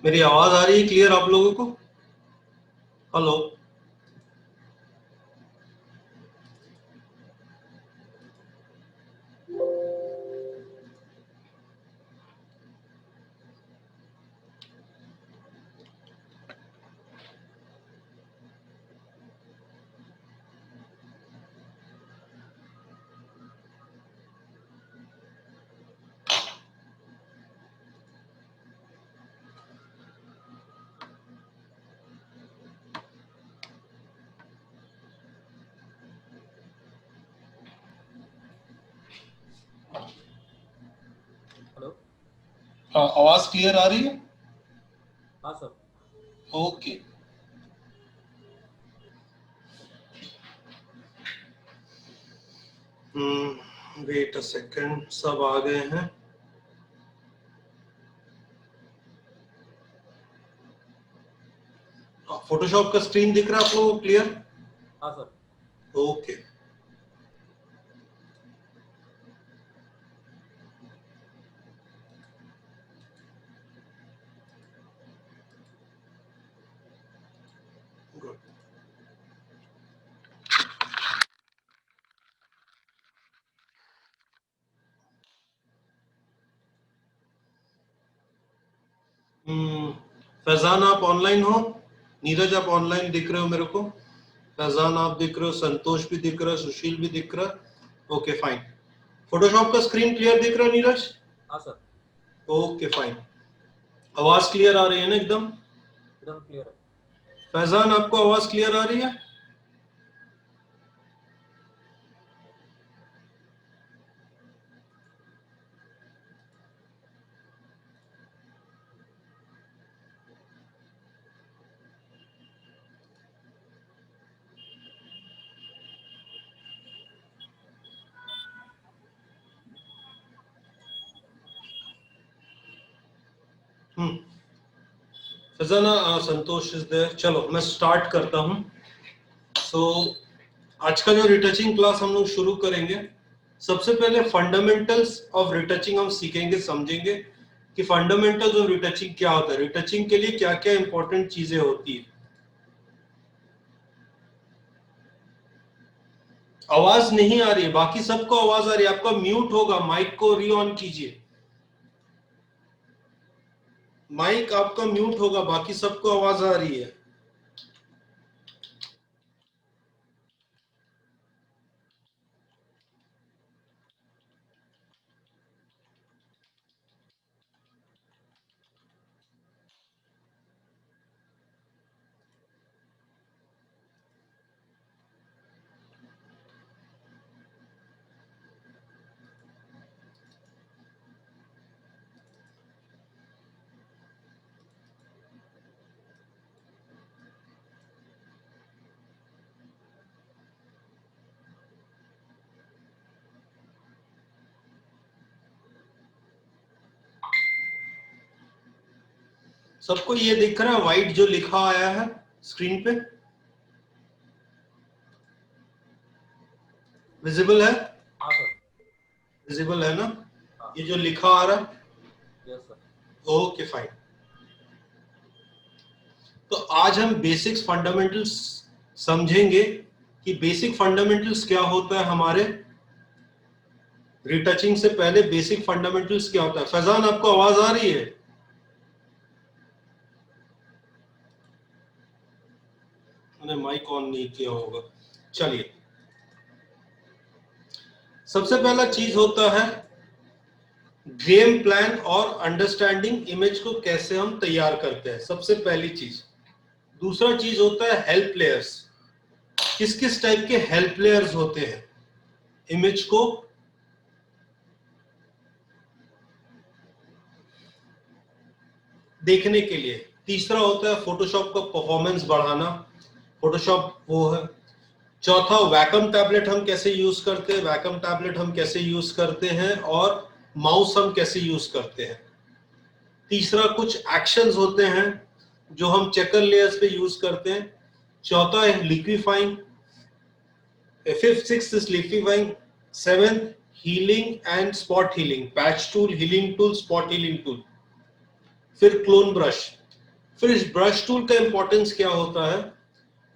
मेरी आवाज आ रही है क्लियर आप लोगों को? हेलो। हेलो। हाँ, आवाज क्लियर आ रही है? हाँ sir. Okay. Wait a second, सब आ गए हैं। फोटोशॉप का स्क्रीन दिख रहा है आप लोगों को क्लियर? हाँ सर। ओके। गुड। फैजान आप ऑनलाइन हो? नीरज आप ऑनलाइन दिख रहे हो मेरे को? फैजान आप दिख रहे हो, संतोष भी दिख रहा है, सुशील भी दिख रहा है। Okay fine. फोटोशॉप का स्क्रीन क्लियर दिख रहा है नीरज? हाँ सर। Okay fine. आवाज क्लियर आ रही है ना एकदम? एकदम क्लियर है। फैजान आपको आवाज क्लियर आ रही है? फैजाना, संतोष इज देयर। चलो मैं स्टार्ट करता हूं। सो आज का जो रिटचिंग क्लास हम लोग शुरू करेंगे, सबसे पहले फंडामेंटल्स ऑफ रिटचिंग हम सीखेंगे, समझेंगे कि फंडामेंटल्स ऑफ रिटचिंग क्या होता है, रिटचिंग के लिए क्या क्या इंपॉर्टेंट चीजें होती है। आवाज नहीं आ रही है, बाकी सबको आवाज आ रही है। आपका म्यूट होगा, माइक को री ऑन कीजिए। माइक आपका म्यूट होगा, बाकी सबको आवाज आ रही है। सबको ये दिख रहा है व्हाइट जो लिखा आया है स्क्रीन पे? विजिबल है? हाँ सर। विजिबल है ना? हाँ। ये जो लिखा आ रहा है? Yes sir. Okay fine. तो आज हम बेसिक्स फंडामेंटल्स समझेंगे कि बेसिक फंडामेंटल्स क्या होता है। हमारे रिटचिंग से पहले बेसिक फंडामेंटल्स क्या होता है। फैजान आपको आवाज आ रही है? मैंने माइक ऑन नहीं किया होगा। चलिए, सबसे पहला चीज होता है गेम प्लान और अंडरस्टैंडिंग इमेज को कैसे हम तैयार करते हैं, सबसे पहली चीज। दूसरा चीज होता है हेल्प प्लेयर्स। किस किस टाइप के हेल्प प्लेयर्स होते हैं इमेज को देखने के लिए। तीसरा होता है फोटोशॉप का परफॉर्मेंस बढ़ाना, फोटोशॉप वो है। चौथा, वैकम टैबलेट हम कैसे यूज करते हैं, वैकम टैबलेट हम कैसे यूज करते हैं, और माउस हम कैसे यूज करते हैं। तीसरा, कुछ एक्शंस होते हैं जो हम चेकर लेयर्स पे यूज करते हैं। चौथा है liquefying. Fifth sixth is liquefying. Seventh, healing and spot healing, patch tool, healing tool, spot healing tool. फिर क्लोन ब्रश। फिर इस ब्रश टूल का इंपॉर्टेंस क्या होता है,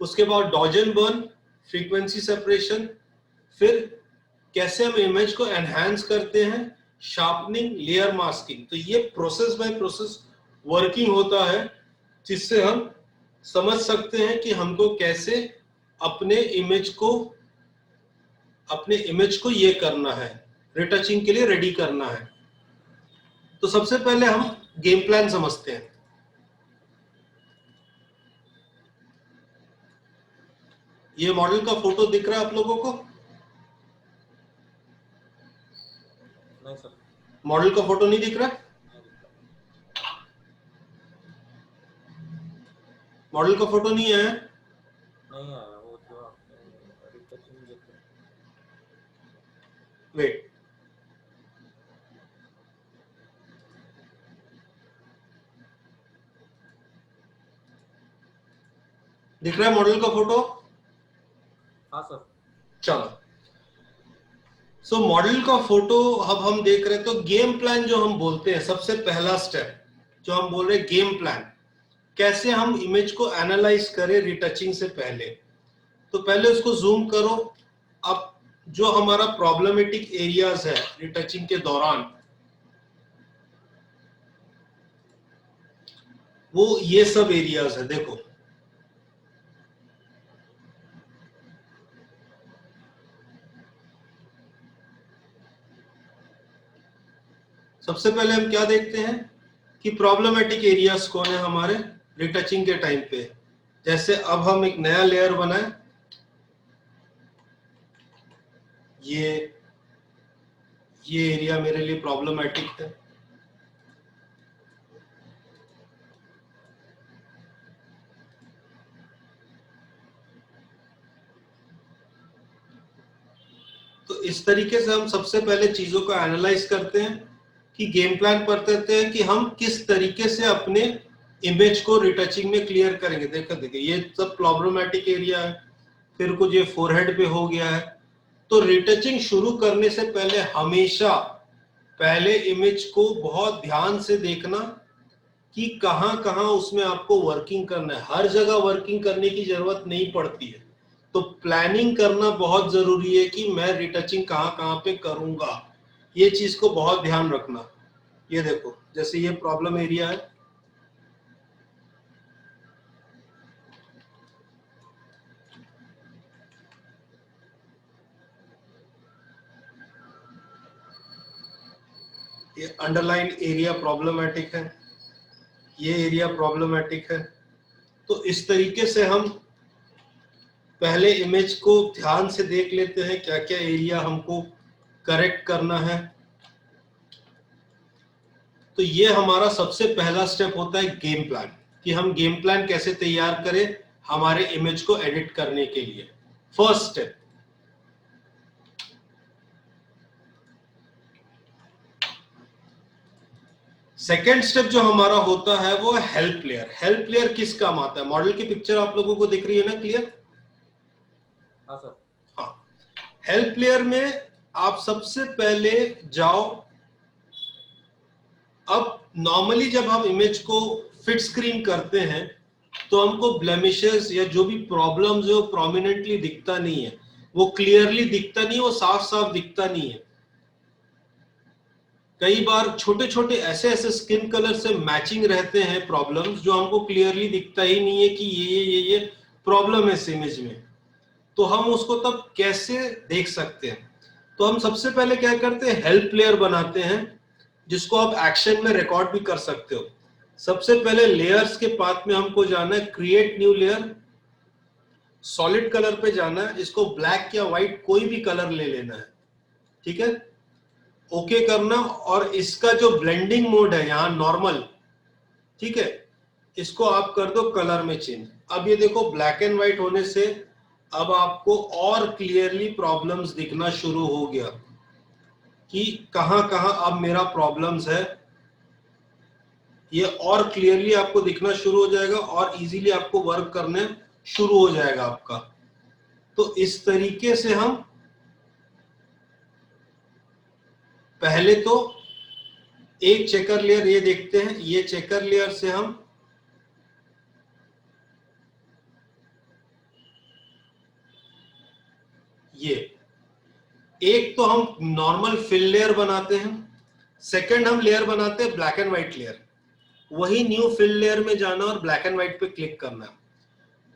उसके बाद dodge and burn, frequency separation, फिर कैसे हम इमेज को एनहांस करते हैं, शार्पनिंग, लेयर मास्किंग। तो ये प्रोसेस बाय प्रोसेस वर्किंग होता है, जिससे हम समझ सकते हैं कि हमको कैसे अपने इमेज को ये करना है, रिटचिंग के लिए रेडी करना है। तो सबसे पहले हम गेम प्लान समझते हैं। ये मॉडल का फोटो दिख रहा है आप लोगों को? नहीं सर, मॉडल का फोटो नहीं दिख रहा? नहीं दिख रहा। मॉडल का फोटो नहीं आया? नहीं आया वो जो आपने रिटचिंग देख रहे वेट, दिख रहा है मॉडल का फोटो? हाँ सर। चलो, सो मॉडल का फोटो अब हम देख रहे हैं। तो गेम प्लान जो हम बोलते हैं, सबसे पहला स्टेप जो हम बोल रहे हैं गेम प्लान, कैसे हम इमेज को एनालाइज करें रिटचिंग से पहले। तो पहले उसको जूम करो। अब जो हमारा प्रॉब्लमेटिक एरियाज है रिटचिंग के दौरान, वो ये सब एरियाज है। देखो, सबसे पहले हम क्या देखते हैं कि प्रॉब्लमेटिक एरियाज कौन है हमारे रिटचिंग के टाइम पे। जैसे अब हम एक नया लेयर बनाए, ये एरिया मेरे लिए प्रॉब्लमेटिक है। तो इस तरीके से हम सबसे पहले चीजों को एनालाइज करते हैं कि गेम प्लान पर करते हैं कि हम किस तरीके से अपने इमेज को रिटचिंग में क्लियर करेंगे। देखिए ये सब प्रॉब्लमेटिक एरिया है, फिर कुछ ये फोरहेड पे हो गया है। तो रिटचिंग शुरू करने से पहले हमेशा पहले इमेज को बहुत ध्यान से देखना कि कहां कहां उसमें आपको वर्किंग करना है। हर जगह वर्किंग करने की जरूरत नहीं पड़ती है, तो प्लानिंग करना बहुत जरूरी है कि मैं रिटचिंग कहां कहां पे करूंगा। ये चीज को बहुत ध्यान रखना। ये देखो, जैसे ये प्रॉब्लम एरिया है, ये अंडरलाइन एरिया प्रॉब्लमेटिक है, ये एरिया प्रॉब्लमेटिक है। तो इस तरीके से हम पहले इमेज को ध्यान से देख लेते हैं क्या क्या एरिया हमको करेक्ट करना है। तो ये हमारा सबसे पहला स्टेप होता है गेम प्लान, कि हम गेम प्लान कैसे तैयार करें हमारे इमेज को एडिट करने के लिए। First step. सेकेंड स्टेप जो हमारा होता है वो हेल्प लेयर। हेल्प लेयर किस काम आता है? मॉडल की पिक्चर आप लोगों को दिख रही है ना, क्लियर? हाँ सर। हाँ, हेल्प लेयर में आप सबसे पहले जाओ। अब नॉर्मली जब हम इमेज को फिट स्क्रीन करते हैं तो हमको ब्लेमिशेस या जो भी प्रॉब्लम्स है वो प्रोमिनेंटली दिखता नहीं है, वो क्लियरली दिखता नहीं है, वो साफ साफ दिखता नहीं है। कई बार छोटे छोटे ऐसे ऐसे स्किन कलर से मैचिंग रहते हैं प्रॉब्लम्स, जो हमको क्लियरली दिखता ही नहीं है कि ये प्रॉब्लम है इस इमेज में। तो हम उसको तब कैसे देख सकते हैं? तो हम सबसे पहले क्या करते हैं, हेल्प लेयर बनाते हैं, जिसको आप एक्शन में रिकॉर्ड भी कर सकते हो। सबसे पहले लेयर्स के पाथ में हमको जाना है, create new layer, solid colour पे जाना है, इसको ब्लैक या व्हाइट कोई भी कलर ले लेना है, ठीक है? ओके करना, और इसका जो ब्लेंडिंग मोड है यहाँ नॉर्मल, ठीक है, इसको आप कर दो कलर में चेंज। अब ये देखो ब्लैक एंड व्हाइट होने से अब आपको और क्लियरली प्रॉब्लम्स दिखना शुरू हो गया कि कहां कहां अब मेरा प्रॉब्लम्स है। ये और क्लियरली आपको दिखना शुरू हो जाएगा और इजीली आपको वर्क करने शुरू हो जाएगा आपका। तो इस तरीके से हम पहले तो एक चेकर लेयर ये देखते हैं, ये चेकर लेयर से हम ये एक तो हम नॉर्मल फिल लेयर बनाते हैं, सेकंड हम लेयर बनाते हैं ब्लैक एंड व्हाइट लेयर। वही न्यू फिल लेयर में जाना और ब्लैक एंड व्हाइट पे क्लिक करना।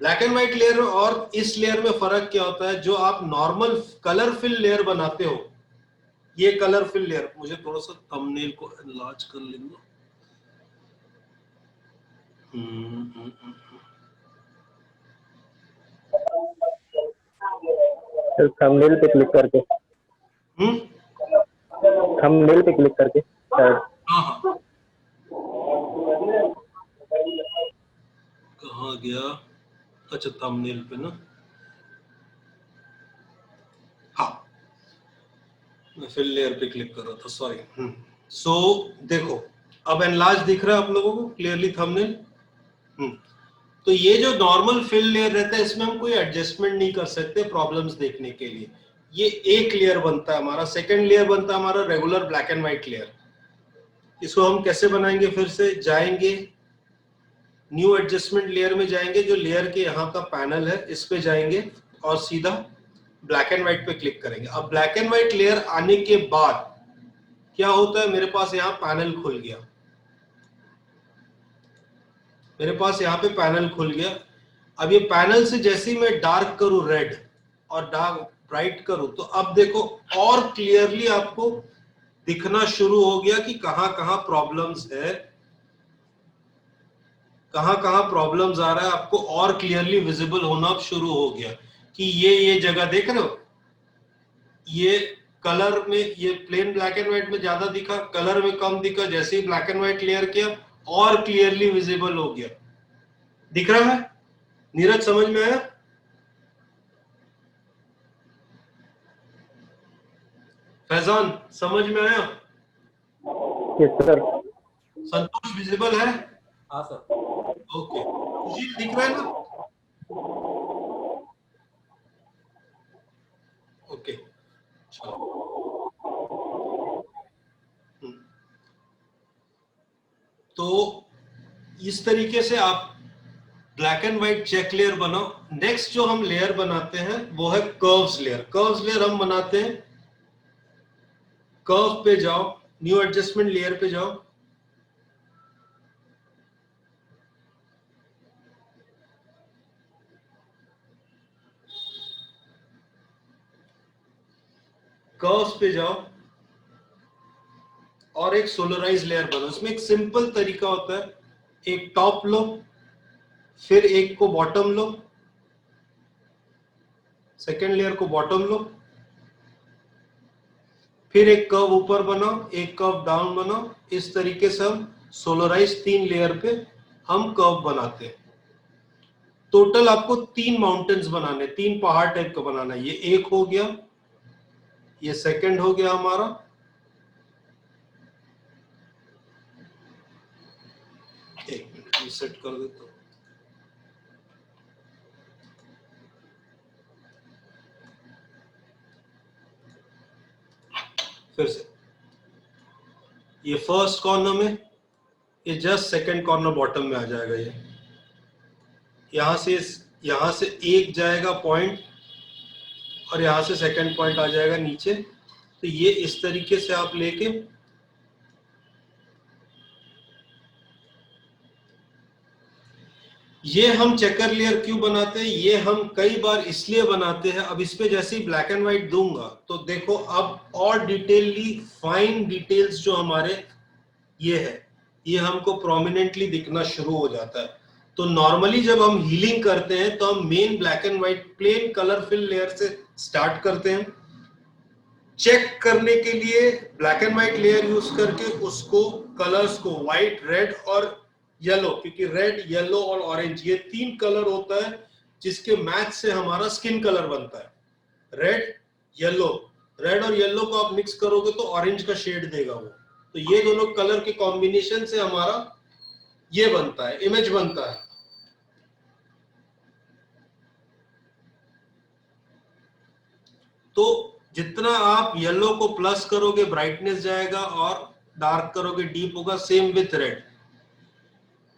ब्लैक एंड व्हाइट लेयर और इस लेयर में फर्क क्या होता है, जो आप नॉर्मल कलर फिल लेयर बनाते हो, ये कलर फिल लेयर, मुझे थोड़ा सा थंबनेल को एनलार्ज कर लेंगे। थंबनेल पे क्लिक करके, थंबनेल पे क्लिक करके हाँ हाँ, कहाँ गया, अच्छा थंबनेल पे ना, हाँ मैं फिल लेयर पे क्लिक कर रहा था, सॉरी। सो देखो अब एनलार्ज दिख रहा है आप लोगों को क्लियरली थंबनेल। तो ये जो नॉर्मल फिल लेयर रहता है, इसमें हम कोई एडजस्टमेंट नहीं कर सकते प्रॉब्लम्स देखने के लिए। ये एक लेयर बनता है हमारा, सेकंड लेयर बनता है हमारा regular black and white layer. इसको हम कैसे बनाएंगे, फिर से जाएंगे न्यू एडजस्टमेंट लेयर में जाएंगे, जो लेयर के यहाँ का पैनल है इस पे जाएंगे और सीधा ब्लैक एंड व्हाइट पे क्लिक करेंगे। अब ब्लैक एंड व्हाइट लेयर आने के बाद क्या होता है, मेरे पास यहाँ पैनल खुल गया, मेरे पास यहाँ पे पैनल खुल गया। अब ये पैनल से जैसे ही मैं डार्क करूं रेड और डार्क ब्राइट करूं, तो अब देखो और क्लियरली आपको दिखना शुरू हो गया कि कहां कहां प्रॉब्लम्स है, कहां कहां प्रॉब्लम्स आ रहा है, आपको और क्लियरली विजिबल होना शुरू हो गया कि ये जगह देख रहे हो, ये कलर में ये प्लेन ब्लैक एंड व्हाइट में ज्यादा दिखा, कलर में कम दिखा, जैसे ही ब्लैक एंड व्हाइट क्लियर किया और क्लियरली विजिबल हो गया। दिख रहा है नीरज, समझ में आया? फैजान समझ में आया? Yes sir. संतोष विजिबल है? हाँ सर। ओके, सुशील दिख रहा है ना? ओके चलो, तो इस तरीके से आप black and white check layer बनाओ। नेक्स्ट जो हम लेयर बनाते हैं वो है कर्व्स लेयर। कर्व्स लेयर हम बनाते हैं, कर्व पे जाओ, न्यू एडजस्टमेंट लेयर पे जाओ, कर्व्स पे जाओ और एक सोलराइज लेयर बनाओ। इसमें एक सिंपल तरीका होता है, एक टॉप लो, फिर एक को बॉटम लो, सेकेंड लेयर को बॉटम लो, फिर एक कर्व ऊपर बनाओ, एक कर्व डाउन बनाओ। इस तरीके से हम सोलराइज 3 लेयर पे हम कर्व बनाते हैं। टोटल आपको 3 माउंटेन्स बनाने, 3 पहाड़ टाइप का बनाना है। ये एक हो गया, ये सेकंड हो गया हमारा, एक मिनट रीसेट कर देता हूं। फिर से ये फर्स्ट कॉर्नर में, ये जस्ट सेकंड कॉर्नर बॉटम में आ जाएगा। ये यहां से एक जाएगा पॉइंट और यहां से सेकंड पॉइंट आ जाएगा नीचे। तो ये इस तरीके से आप लेके ये हम चेकर लेयर क्यों बनाते हैं, ये हम कई बार इसलिए बनाते हैं। अब इस पे जैसे ही ब्लैक एंड व्हाइट दूंगा तो देखो अब और डिटेलली फाइन डिटेल्स जो हमारे ये है, ये हमको प्रोमिनेंटली दिखना शुरू हो जाता है। तो नॉर्मली जब हम हीलिंग करते हैं तो हम main black and white plain colour fill layer से स्टार्ट करते हैं। चेक करने के लिए black and white layer use करके उसको कलर्स को व्हाइट, रेड और येलो, क्योंकि रेड, येलो और ऑरेंज ये 3 कलर होता है जिसके मैच से हमारा स्किन कलर बनता है। रेड, येलो, रेड और येलो को आप मिक्स करोगे तो ऑरेंज का शेड देगा वो। तो ये दोनों कलर के कॉम्बिनेशन से हमारा ये बनता है, इमेज बनता है। तो जितना आप येलो को प्लस करोगे ब्राइटनेस जाएगा और डार्क करोगे डीप होगा, same with red.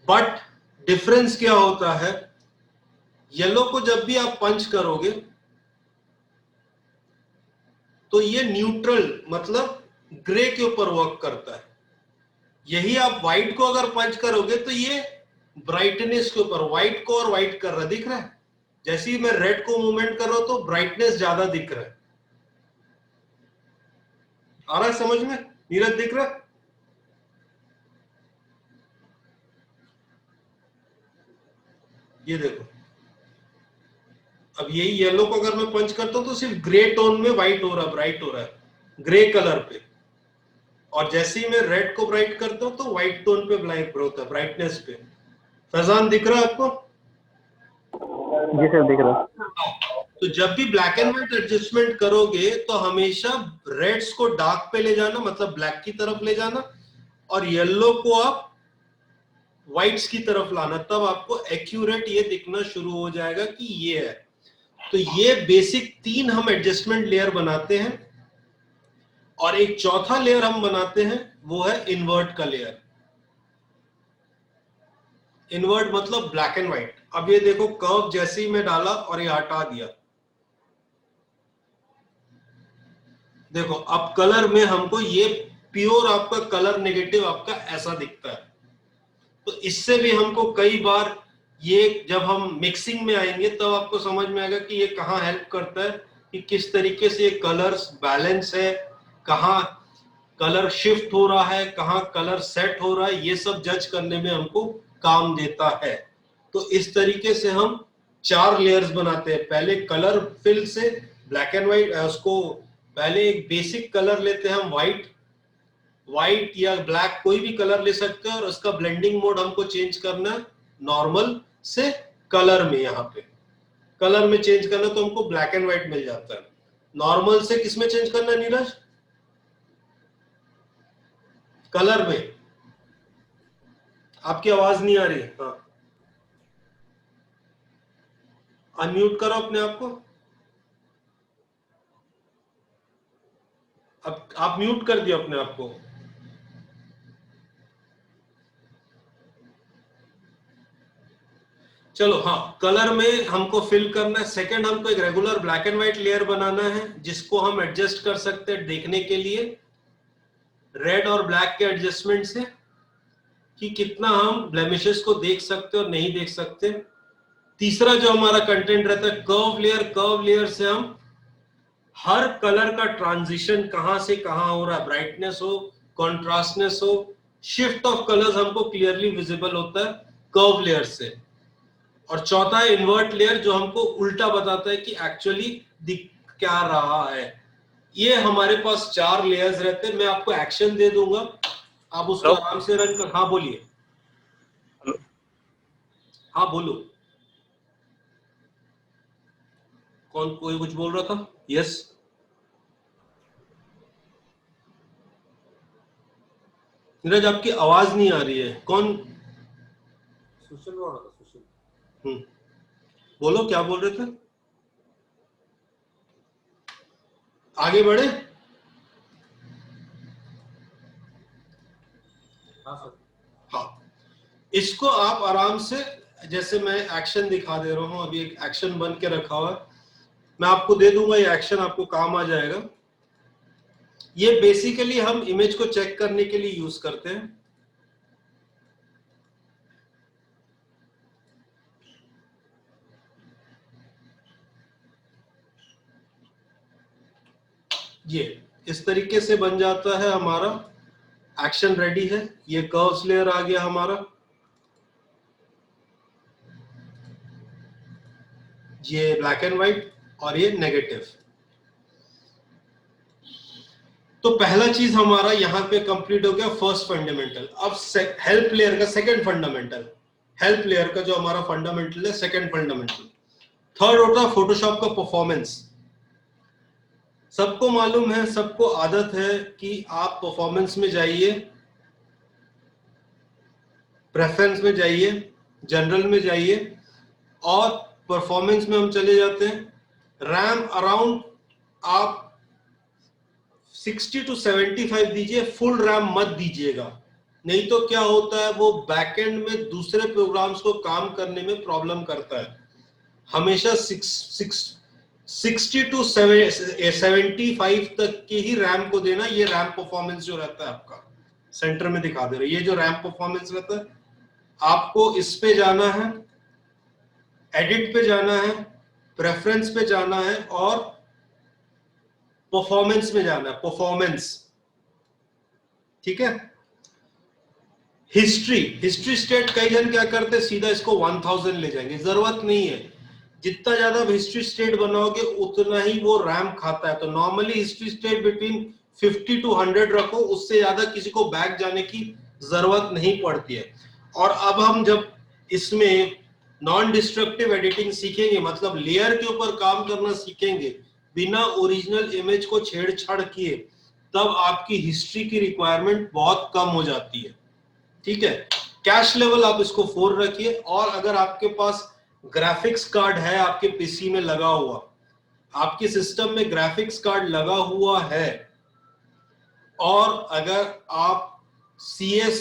But difference क्या होता है, येलो को जब भी आप पंच करोगे तो ये न्यूट्रल मतलब ग्रे के ऊपर वर्क करता है। यही आप व्हाइट को अगर पंच करोगे तो ये ब्राइटनेस के ऊपर, व्हाइट को और व्हाइट कर रहा है, दिख रहा है। जैसे ही मैं रेड को मूवमेंट कर रहा हूं तो ब्राइटनेस ज्यादा दिख रहा है। आ रहा है समझ में नीरज, दिख रहा है? ये देखो, अब यही येलो को अगर मैं पंच करता हूं तो सिर्फ ग्रे टोन में व्हाइट हो रहा है, ब्राइट हो रहा है ग्रे कलर पे, और जैसे ही मैं रेड को ब्राइट करता हूं तो व्हाइट टोन पे ब्लैक होता है, ब्राइटनेस पे। फैजान दिख रहा है आपको? जी सर दिख रहा है। तो जब भी ब्लैक एंड व्हाइट एडजस्टमेंट करोगे तो हमेशा रेड्स को डार्क पे ले जाना, मतलब ब्लैक की तरफ ले जाना, और येलो को आप व्हाइट्स की तरफ लाना, तब आपको एक्यूरेट ये दिखना शुरू हो जाएगा कि ये है। तो ये बेसिक 3 हम एडजस्टमेंट लेयर बनाते हैं, और एक चौथा लेयर हम बनाते हैं, वो है इन्वर्ट का लेयर। इन्वर्ट मतलब ब्लैक एंड व्हाइट। अब ये देखो, कर्व जैसे ही मैं डाला और ये हटा दिया, देखो अब कलर में हमको ये प्योर आपका कलर नेगेटिव आपका ऐसा दिखता है। तो इससे भी हमको कई बार ये जब हम मिक्सिंग में आएंगे तब आपको समझ में आएगा कि ये कहाँ हेल्प करता है, कि किस तरीके से ये कलर्स बैलेंस है, कहाँ कलर शिफ्ट हो रहा है, कहाँ कलर सेट हो रहा है, ये सब जज करने में हमको काम देता है। तो इस तरीके से हम 4 लेयर्स बनाते हैं। पहले कलर फिल से ब्लैक एंड व्हाइट, उसको पहले एक बेसिक कलर लेते हैं हम, व्हाइट या ब्लैक कोई भी कलर ले सकते हैं, और उसका ब्लेंडिंग मोड हमको चेंज करना है नॉर्मल से कलर में। यहाँ पे कलर में चेंज करना तो हमको ब्लैक एंड व्हाइट मिल जाता है। नॉर्मल से किस में चेंज करना है नीरज? कलर में। आपकी आवाज नहीं आ रही है। हाँ, अनम्यूट करो अपने आप को। अब आप म्यूट कर दिया अपने आप को। चलो, हाँ, कलर में हमको फिल करना है। सेकंड, हमको एक regular black and white layer बनाना है, जिसको हम एडजस्ट कर सकते हैं देखने के लिए रेड और ब्लैक के एडजस्टमेंट से, कि कितना हम ब्लेमिशेस को देख सकते और नहीं देख सकते। तीसरा जो हमारा कंटेंट रहता है कर्व लेयर। कर्व लेयर से हम हर कलर का ट्रांजिशन कहां से कहां हो रहा है, ब्राइटनेस हो, कॉन्ट्रास्टनेस हो, शिफ्ट ऑफ कलर्स हमको क्लियरली विजिबल होता है कर्व लेयर से। और चौथा है इन्वर्ट लेयर, जो हमको उल्टा बताता है कि एक्चुअली दिख क्या रहा है। ये हमारे पास 4 लेयर्स रहते हैं। मैं आपको एक्शन दे दूंगा, आप उसको आराम से रन कर। हाँ बोलिए। हाँ बोलो। कौन, कोई कुछ बोल रहा था? यस। नीरज, आपकी आवाज नहीं आ रही है। कौन? सुशील बोल रहा था, सुशील। बोलो, क्या बोल रहे थे? आगे बढ़े। हाँ सर। हाँ, इसको आप आराम से, जैसे मैं एक्शन दिखा दे रहा हूं, अभी एक एक्शन बन के रखा हुआ है, मैं आपको दे दूंगा, ये एक्शन आपको काम आ जाएगा। ये बेसिकली हम इमेज को चेक करने के लिए यूज करते हैं। ये इस तरीके से बन जाता है हमारा। एक्शन रेडी है। ये कर्व्स लेयर आ गया हमारा। ये ब्लैक एंड व्हाइट और ये नेगेटिव। तो पहला चीज हमारा यहाँ पे कंप्लीट हो गया, फर्स्ट फंडामेंटल। अब हेल्प लेयर का सेकंड फंडामेंटल, हेल्प लेयर का जो हमारा फंडामेंटल है, सेकंड फंडामेंटल। थर्ड होता है फोटोशॉप का परफॉर्मेंस। सबको मालूम है, सबको आदत है कि आप परफॉर्मेंस में जाइए, प्रेफरेंस में जाइए, जनरल में जाइए, और परफॉर्मेंस में हम चले जाते हैं। रैम अराउंड आप 60 to 75 दीजिए, फुल रैम मत दीजिएगा, नहीं तो क्या होता है, वो बैकएंड में दूसरे प्रोग्राम्स को काम करने में प्रॉब्लम करता है। हमेशा 60 to 75 तक की ही रैम को देना। ये रैम परफॉर्मेंस जो रहता है आपका सेंटर में दिखा दे रहा है, ये जो रैम परफॉर्मेंस रहता है, आपको इस पे जाना है, एडिट पे जाना है, प्रेफरेंस पे जाना है और परफॉर्मेंस में जाना है, परफॉर्मेंस। ठीक है। हिस्ट्री स्टेट कई जन क्या करते हैं, सीधा इसको 1000 ले जाएंगे, जरूरत नहीं है। जितना ज्यादा हिस्ट्री स्टेट बनाओगे उतना ही वो रैम खाता है। तो normally history state between 50 to 100 रखो, उससे ज्यादा किसी को बैक जाने की जरूरत नहीं पड़ती है। और अब हम जब इसमें नॉन डिस्ट्रक्टिव एडिटिंग सीखेंगे, मतलब लेयर के ऊपर काम करना सीखेंगे बिना ओरिजिनल इमेज को छेड़छाड़ किए, तब आपकी हिस्ट्री की रिक्वायरमेंट बहुत कम हो जाती है। ठीक है। कैश लेवल आप इसको 4 रखिए। और अगर आपके पास ग्राफिक्स कार्ड है आपके पीसी में लगा हुआ, आपके सिस्टम में ग्राफिक्स कार्ड लगा हुआ है, और अगर आप CS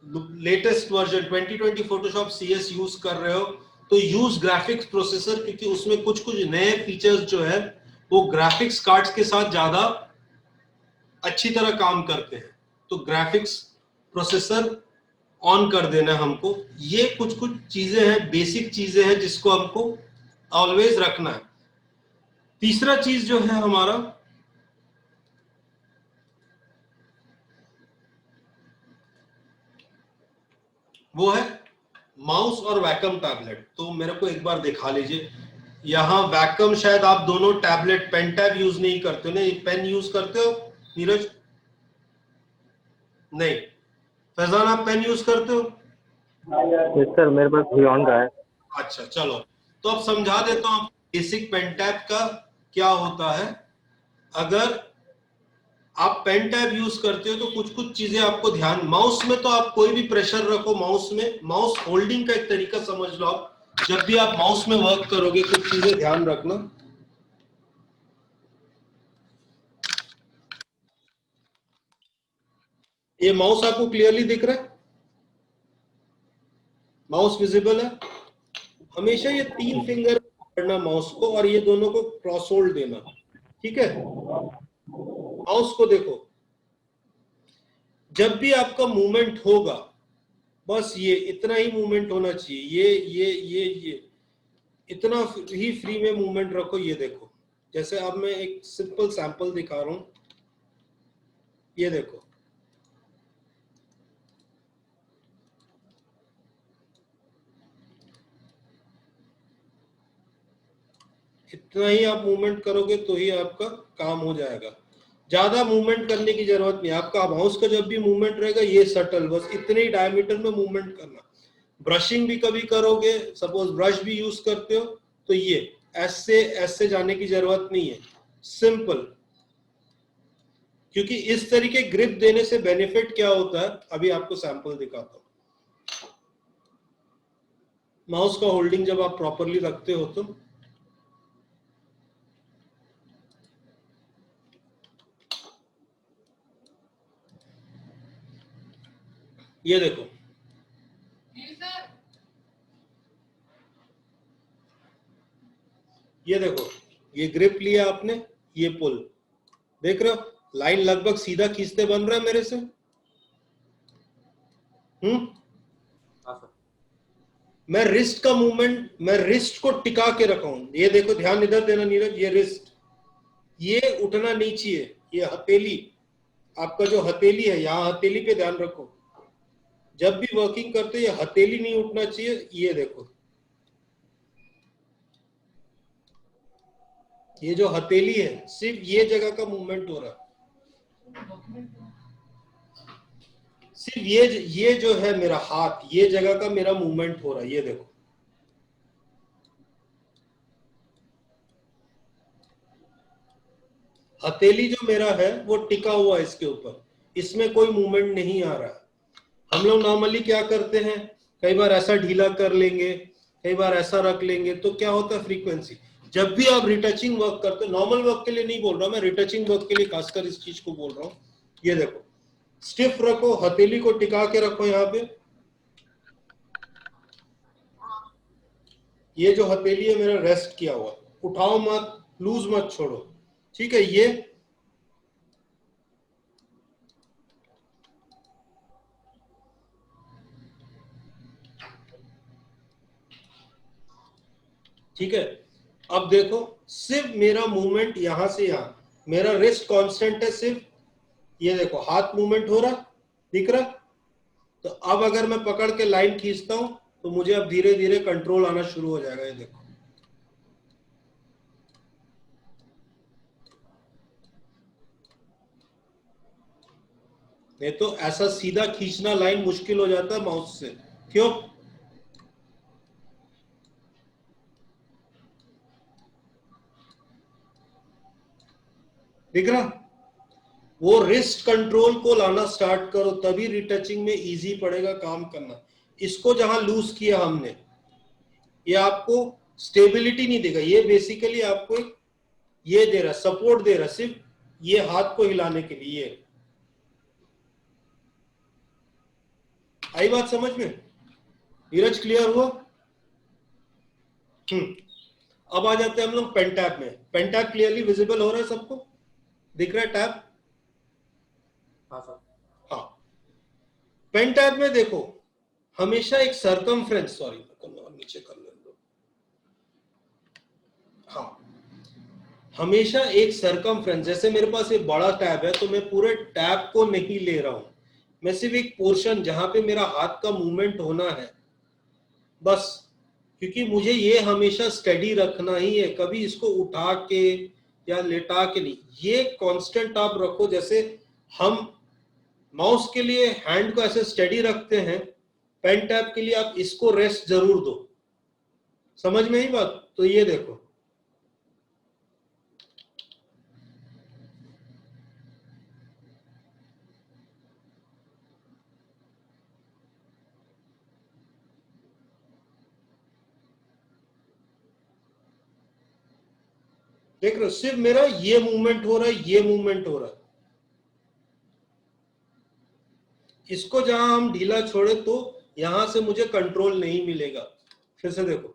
latest version 2020 Photoshop CS use कर रहे हो, तो यूज ग्राफिक्स प्रोसेसर, क्योंकि उसमें कुछ कुछ नए फीचर्स जो है वो ग्राफिक्स कार्ड्स के साथ ज्यादा अच्छी तरह काम करते हैं। तो ग्राफिक्स प्रोसेसर ऑन कर देना हमको। ये कुछ कुछ चीजें हैं, बेसिक चीजें हैं जिसको हमको ऑलवेज रखना है। तीसरा चीज जो है हमारा, वो है माउस और वैकम टैबलेट। तो मेरे को एक बार दिखा लीजिए। यहाँ वैकम, शायद आप दोनों टैबलेट पेन टैब यूज नहीं करते हो ना, पेन यूज करते हो नीरज? नहीं। फैजान आप पेन यूज करते हो? यस सर, मेरे पास बियॉन्ड का है। अच्छा चलो, तो अब समझा देता हूँ बेसिक पेन टैब का क्या होता है। अगर आप पेन टैब यूज करते हो तो कुछ कुछ चीजें आपको ध्यान, माउस में तो आप कोई भी प्रेशर रखो, माउस में माउस होल्डिंग का एक तरीका समझ लो आप। जब भी आप माउस में वर्क करोगे कुछ चीजें ध्यान रखना। ये माउस आपको क्लियरली दिख रहा है? माउस विजिबल है? हमेशा ये 3 फिंगर पकड़ना माउस को और ये दोनों को क्रॉस होल्ड देना। ठीक है। माउस को देखो, जब भी आपका मूवमेंट होगा बस ये इतना ही मूवमेंट होना चाहिए। ये इतना ही फ्री में मूवमेंट रखो। ये देखो, जैसे अब मैं एक सिंपल सैंपल दिखा रहा हूं। ये देखो, इतना ही आप मूवमेंट करोगे तो ही आपका काम हो जाएगा। ज्यादा मूवमेंट करने की जरूरत नहीं। आपका माउस का जब भी मूवमेंट रहेगा ये सटल, बस इतने ही डायमीटर में मूवमेंट करना। ब्रशिंग भी कभी करोगे, सपोज ब्रश भी यूज करते हो, तो ये ऐसे ऐसे जाने की जरूरत नहीं है, सिंपल। क्योंकि इस तरीके ग्रिप देने से बेनिफिट क्या होता है, अभी आपको सैंपल दिखाता हूं। माउस का होल्डिंग जब आप प्रॉपरली रखते हो तो ये देखो, ये देखो, ये ग्रिप लिया आपने, ये पुल देख रहे हो, लाइन लगभग सीधा खींचते बन रहा है मेरे से। मैं रिस्ट का मूवमेंट, मैं रिस्ट को टिका के रखा हूं। ये देखो, ध्यान इधर देना नीरज, ये रिस्ट, ये उठना नहीं चाहिए। ये हथेली, आपका जो हथेली है, यहाँ हथेली पे ध्यान रखो। जब भी वर्किंग करते ये हथेली नहीं उठना चाहिए। ये देखो, ये जो हथेली है, सिर्फ ये जगह का मूवमेंट हो रहा है। सिर्फ ये जो है मेरा हाथ, ये जगह का मेरा मूवमेंट हो रहा है। ये देखो, हथेली जो मेरा है वो टिका हुआ है इसके ऊपर, इसमें कोई मूवमेंट नहीं आ रहा है। हम लोग नॉर्मली क्या करते हैं, कई बार ऐसा ढीला कर लेंगे, कई बार ऐसा रख लेंगे, तो क्या होता है फ्रीक्वेंसी। जब भी आप रिटचिंग वर्क करते हो, नॉर्मल वर्क के लिए नहीं बोल रहा मैं, रिटचिंग वर्क के लिए खासकर इस चीज को बोल रहा हूँ। ये देखो, स्टिफ रखो, हथेली को टिका के रखो यहाँ पे। ये जो हथेली है मेरा रेस्ट किया हुआ, उठाओ मत, लूज मत छोड़ो, ठीक है। ये ठीक है। अब देखो सिर्फ मेरा मूवमेंट यहां से यहां, मेरा रिस्ट कांस्टेंट है सिर्फ, ये देखो हाथ मूवमेंट हो रहा, दिख रहा। तो अब अगर मैं पकड़ के लाइन खींचता हूं तो मुझे अब धीरे धीरे कंट्रोल आना शुरू हो जाएगा, ये देखो। नहीं तो ऐसा सीधा खींचना लाइन मुश्किल हो जाता है माउस से, क्यों? दिख रहा? वो रिस्ट कंट्रोल को लाना स्टार्ट करो, तभी रिटचिंग में इजी पड़ेगा काम करना। इसको जहां लूज किया हमने, ये आपको स्टेबिलिटी नहीं देगा, ये बेसिकली आपको एक ये दे रहा, सपोर्ट दे रहा, सिर्फ ये हाथ को हिलाने के लिए। आई बात समझ में? नीरज क्लियर हुआ? अब आ जाते हैं हम लोग पेन टैब में। पेन टैब क्लियरली विजिबल हो रहा है सबको? दिख रहा है टैब? हाँ सर। हाँ। पेन टैब में देखो हमेशा एक सरकमफ्रेंस, सॉरी नीचे कर ले लो, हाँ, हमेशा एक सरकमफ्रेंस, जैसे मेरे पास एक बड़ा टैब है तो मैं पूरे टैब को नहीं ले रहा हूं, मैं सिर्फ एक पोर्शन जहां पे मेरा हाथ का मूवमेंट होना है बस, क्योंकि मुझे ये हमेशा स्टेडी रखना ही है, कभी इसको उठा के या लेटा के नहीं, ये कांस्टेंट आप रखो। जैसे हम माउस के लिए हैंड को ऐसे स्टेडी रखते हैं, पेन टैब के लिए आप इसको रेस्ट जरूर दो। समझ में आई बात? तो ये देखो, देख रहे हो, सिर्फ मेरा ये मूवमेंट हो रहा है, ये मूवमेंट हो रहा है। इसको जहां हम ढीला छोड़े तो यहां से मुझे कंट्रोल नहीं मिलेगा। फिर से देखो,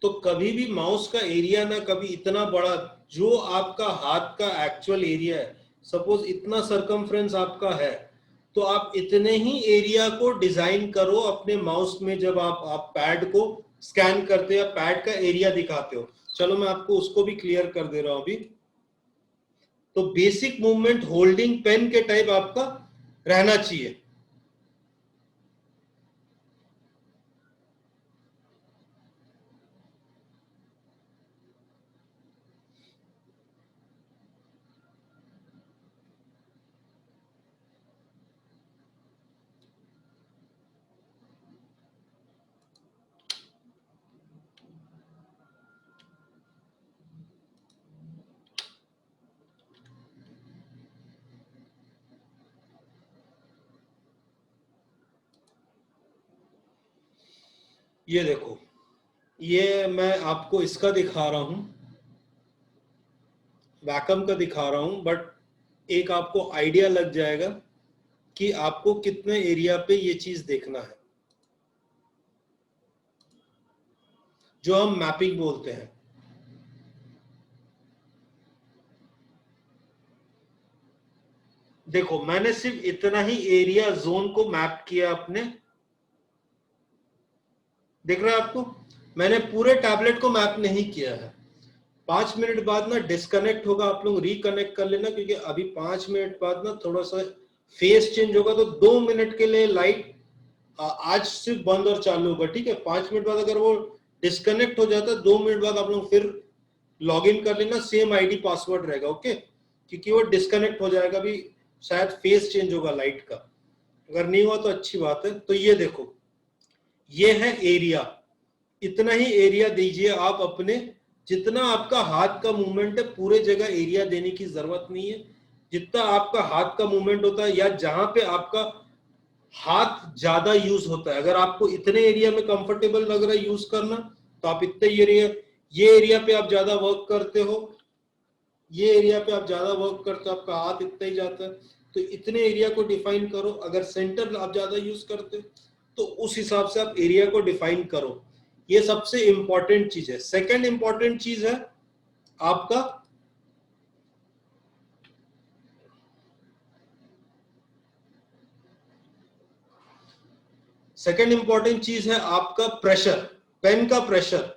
तो कभी भी माउस का एरिया ना कभी इतना बड़ा, जो आपका हाथ का एक्चुअल एरिया है, सपोज इतना सरकमफ्रेंस आपका है, तो आप इतने ही एरिया को डिजाइन करो अपने माउस में। जब आप पैड को स्कैन करते हो, पैड का एरिया दिखाते हो, चलो मैं आपको उसको भी क्लियर कर दे रहा हूं अभी। तो बेसिक मूवमेंट होल्डिंग पेन के टाइप आपका रहना चाहिए। ये देखो, ये मैं आपको इसका दिखा रहा हूं, वैकम का दिखा रहा हूं, बट एक आपको आइडिया लग जाएगा कि आपको कितने एरिया पे ये चीज देखना है, जो हम मैपिंग बोलते हैं। देखो मैंने सिर्फ इतना ही एरिया जोन को मैप किया अपने, दिख रहा है आपको? मैंने पूरे टैबलेट को मैप नहीं किया है। 5 मिनट बाद ना डिस्कनेक्ट होगा, आप लोग रिकनेक्ट कर लेना, क्योंकि अभी 5 मिनट बाद ना थोड़ा सा फेस चेंज होगा, तो 2 मिनट के लिए लाइट आज सिर्फ बंद और चालू होगा, ठीक है? 5 मिनट बाद अगर वो डिस्कनेक्ट हो जाता है, 2 मिनट बाद आप लोग फिर लॉग इन कर लेना, सेम आईडी पासवर्ड रहेगा, ओके? क्योंकि वो डिस्कनेक्ट हो जाएगा, अभी शायद फेस चेंज होगा लाइट का, अगर नहीं हुआ तो अच्छी बात है। तो ये देखो, ये है एरिया, इतना ही एरिया दीजिए आप अपने जितना आपका हाथ का मूवमेंट है पूरे जगह एरिया देने की जरूरत नहीं है। जितना आपका हाथ का मूवमेंट होता है या जहां पे आपका हाथ ज्यादा यूज होता है, अगर आपको इतने एरिया में कंफर्टेबल लग रहा है यूज करना, तो आप इतने ये एरिया पे आप ज्यादा वर्क करते हो, ये एरिया पे आप ज्यादा वर्क करते हो, आपका हाथ इतना ही जाता है, तो इतने एरिया को डिफाइन करो। अगर सेंटर आप ज्यादा यूज करते हो तो उस हिसाब से आप एरिया को डिफाइन करो। ये सबसे इंपॉर्टेंट चीज है। सेकंड इंपॉर्टेंट चीज है आपका आपका प्रेशर, पेन का प्रेशर।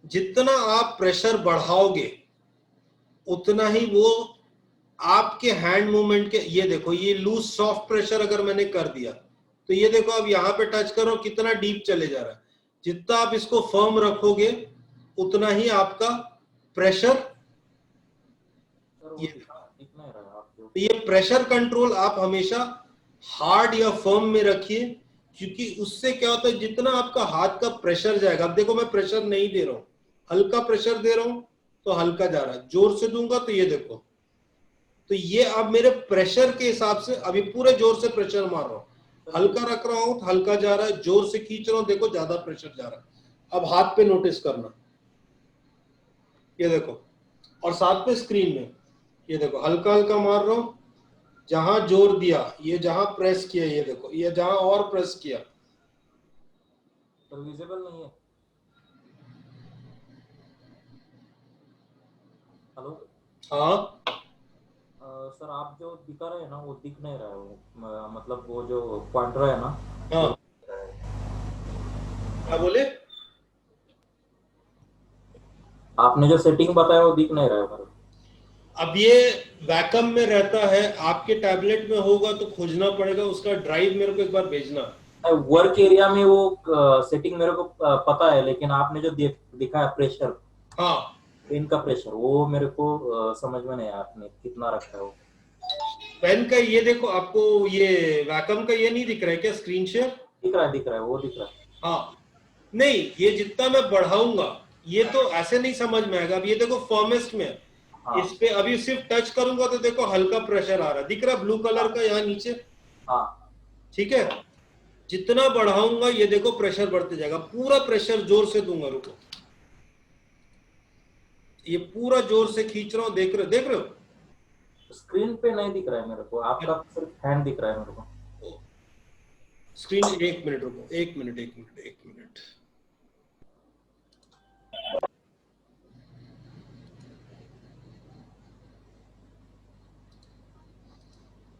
जितना आप प्रेशर बढ़ाओगे उतना ही वो आपके हैंड मूवमेंट के, ये देखो ये लूज सॉफ्ट प्रेशर अगर मैंने कर दिया तो ये देखो अब यहां पे टच करो कितना डीप चले जा रहा है। जितना आप इसको फर्म रखोगे उतना ही आपका प्रेशर, तो ये प्रेशर कंट्रोल आप हमेशा हार्ड या फर्म में रखिए, क्योंकि उससे क्या होता है जितना आपका हाथ का प्रेशर जाएगा, अब देखो मैं प्रेशर नहीं दे रहा हूं, हल्का प्रेशर दे रहा हूं तो हल्का जा रहा है, जोर से दूंगा तो ये देखो, तो ये अब मेरे प्रेशर के हिसाब से अभी पूरे जोर से प्रेशर मार रहा हूं, हल्का रख रहा हूं तो हल्का जा रहा है, जोर से खींच रहा हूं देखो ज्यादा प्रेशर जा रहा है। अब हाथ पे नोटिस करना, ये देखो, और साथ में स्क्रीन में ये देखो हल्का हल्का मार रहा हूं, जहां जोर दिया, ये जहां प्रेस किया, ये देखो ये जहां और प्रेस किया, तो विजिबल नहीं है। हेलो हाँ सर, आप जो दिखा रहे हैं ना वो दिख नहीं रहा है, वो मतलब वो जो पॉइंटर है ना। हाँ क्या बोले? आपने जो सेटिंग बताया वो दिख नहीं रहा है मेरे को। अब ये वैकम में रहता है, आपके टैबलेट में होगा तो खोजना पड़ेगा, उसका ड्राइव मेरे को एक बार भेजना। वर्क एरिया में वो सेटिंग मेरे को पता है, लेकिन आपने जो दिखाया प्रेशर, हाँ पेन का प्रेशर, वो मेरे को समझ में नहीं आया आपने कितना रखा है वो। पेन का ये देखो, आपको ये वैकम का ये नहीं दिख रहा है क्या स्क्रीन शेयर? दिख रहा है वो दिख रहा है। हाँ नहीं, ये जितना मैं बढ़ाऊंगा ये तो ऐसे नहीं समझ में आएगा। अब ये देखो फॉर्मेस्ट में, हाँ। इस पे अभी सिर्फ टच करूंगा तो देखो हल्का प्रेशर आ रहा है, दिख रहा है ब्लू कलर का यहाँ नीचे। हाँ ठीक है, जितना बढ़ाऊंगा ये देखो प्रेशर बढ़ते जाएगा, पूरा प्रेशर जोर से दूंगा, रुको, ये पूरा जोर से खींच रहा हूँ, देख रहे हो? स्क्रीन पे नहीं दिख रहा है मेरे को, आपका सिर्फ हैंड दिख रहा है मेरे को। स्क्रीन, एक मिनट रुको, एक मिनट।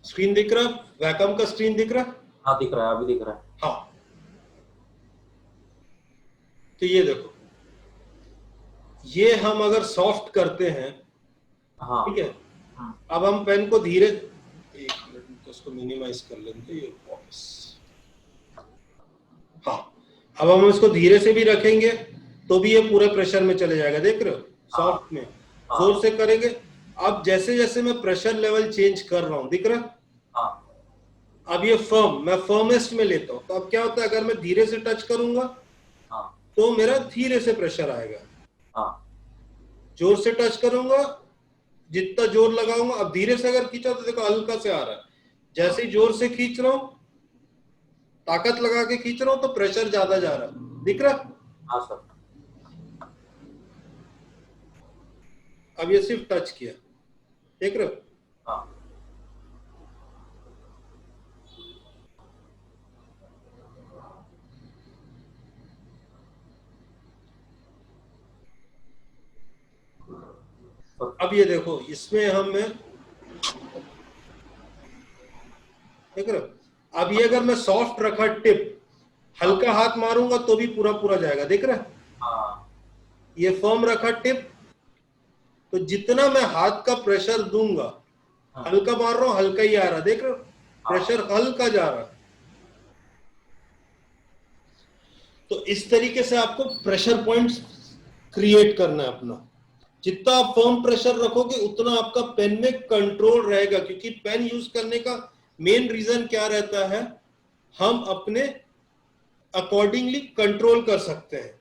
स्क्रीन दिख रहा है? वैकम का स्क्रीन दिख रहा है? हाँ दिख रहा है, अभी दिख रहा है। हाँ, तो ये देखो, ये हम अगर सॉफ्ट करते हैं, हाँ ठीक है, अब हम पेन को धीरे, एक मिनट उसको मिनिमाइज कर लेते हैं, हाँ, अब हम इसको धीरे से भी रखेंगे तो भी ये पूरे प्रेशर में चले जाएगा, देख रहे हो? सॉफ्ट में जोर से करेंगे, अब जैसे जैसे मैं प्रेशर लेवल चेंज कर रहा हूं, दिख रहा है? अब ये मैं फर्मेस्ट में लेता हूं, तो अब क्या होता है अगर मैं धीरे से टच करूंगा तो मेरा धीरे से प्रेशर आएगा, जोर से टच करूंगा जितना जोर लगाऊंगा, अब धीरे से अगर खींचा तो देखो हल्का से आ रहा है, जैसे ही जोर से खींच रहा हूं, ताकत लगा के खींच रहा हूं तो प्रेशर ज्यादा जा रहा है, दिख रहा? हाँ सर। अब ये सिर्फ टच किया, देख रहे हो? हाँ। अब ये देखो, इसमें देख रहे हो? अब ये अगर मैं सॉफ्ट रखा टिप, हल्का हाथ मारूंगा तो भी पूरा पूरा जाएगा, देख रहे हैं? ये फर्म रखा टिप, तो जितना मैं हाथ का प्रेशर दूंगा, हल्का मार रहा हूं हल्का ही आ रहा, देख रहे हो? प्रेशर हल्का जा रहा है। तो इस तरीके से आपको प्रेशर पॉइंट्स क्रिएट करना है अपना। जितना आप फर्म प्रेशर रखोगे उतना आपका पेन में कंट्रोल रहेगा, क्योंकि पेन यूज करने का मेन रीजन क्या रहता है, हम अपने अकॉर्डिंगली कंट्रोल कर सकते हैं।